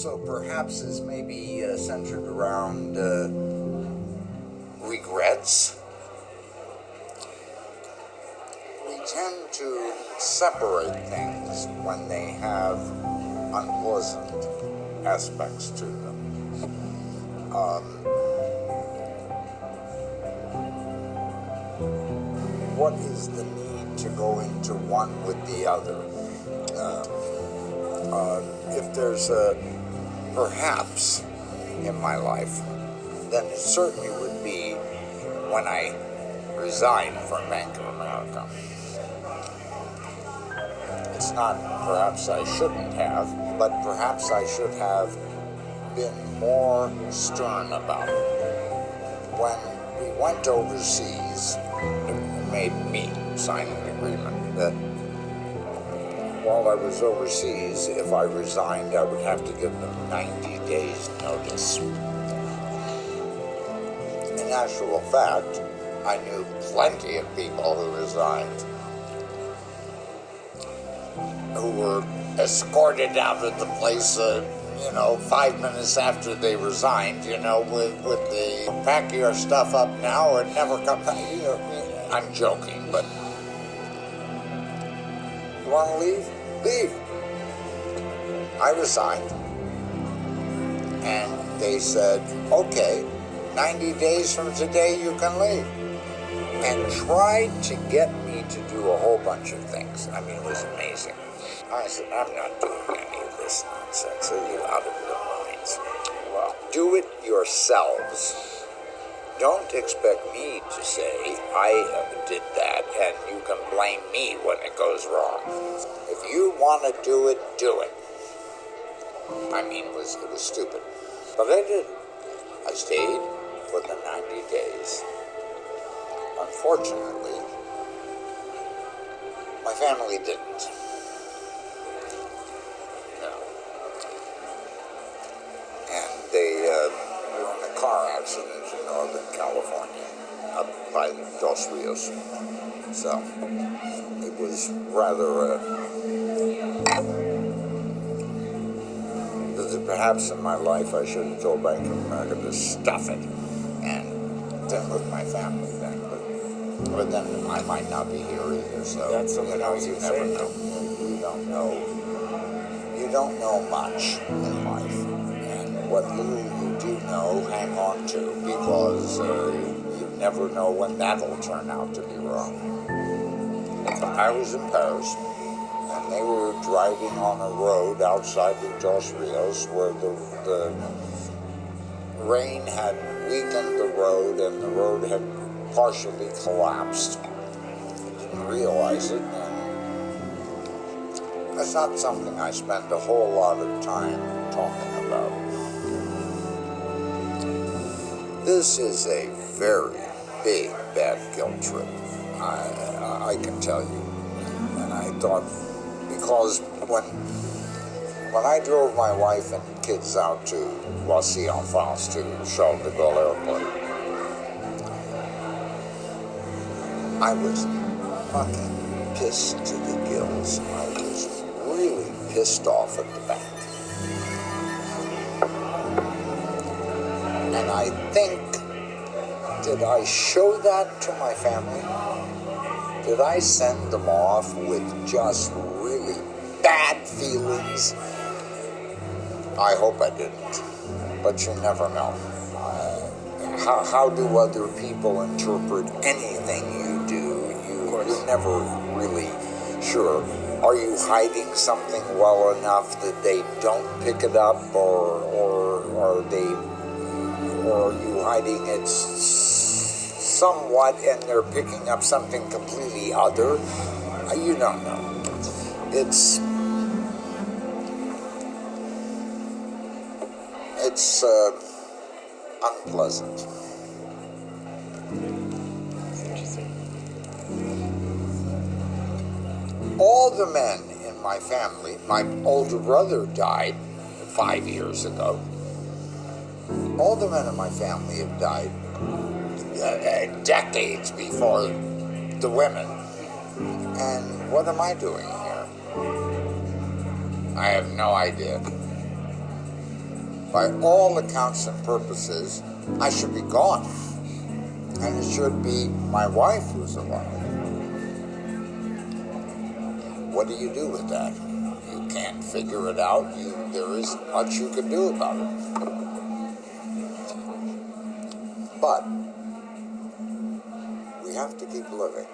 also perhaps is maybe centered around regrets. We tend to separate things when they have unpleasant aspects to them. What is the need to go into one with the other? If there's a perhaps in my life, then it certainly would be when I resigned from Bank of America. It's not perhaps I shouldn't have, but perhaps I should have been more stern about it. When we went overseas, it made me sign an agreement that while I was overseas, if I resigned, I would have to give them 90 days notice. In actual fact, I knew plenty of people who resigned, who were escorted out of the place, 5 minutes after they resigned, with the pack your stuff up now and never come back. I'm joking, but you want to leave? Leave. I resigned, and they said, okay, 90 days from today you can leave. And tried to get me to do a whole bunch of things. I mean, it was amazing. I said, I'm not doing any of this nonsense. Are you out of your minds? Well, do it yourselves. Don't expect me to say I did that and you can blame me when it goes wrong. If you want to do it, do it. I mean, it was stupid. But I did. I stayed for the 90 days. Unfortunately, my family didn't. And they were in a car accident in Northern California, up by Dos Rios. So it was rather perhaps in my life I should have told Bank of America to stuff it and then with my family then. But then I might not be here either. So that's something you never know. You don't know much in life. What little you do know, hang on to, because you never know when that'll turn out to be wrong. I was in Paris, and they were driving on a road outside of Dos Rios where the rain had weakened the road, and the road had partially collapsed. I didn't realize it, and that's not something I spent a whole lot of time talking about. This is a very big bad guilt trip, I can tell you. And I thought, because when I drove my wife and kids out to Roissy-en-France, to Charles de Gaulle Airport, I was fucking pissed to the gills. I was really pissed off at the bank. And I think, did I show that to my family? Did I send them off with just really bad feelings? I hope I didn't, but you never know. How do other people interpret anything you do? You're never really sure. Are you hiding something well enough that they don't pick it up, or are you hiding it somewhat and they're picking up something completely other? You don't know. It's unpleasant. All the men in my family, my older brother died 5 years ago. All the men in my family have died decades before the women. And what am I doing here? I have no idea. by all accounts and purposes, I should be gone. And it should be my wife who's alive. What do you do with that? You can't figure it out. There isn't much you can do about it. But we have to keep living.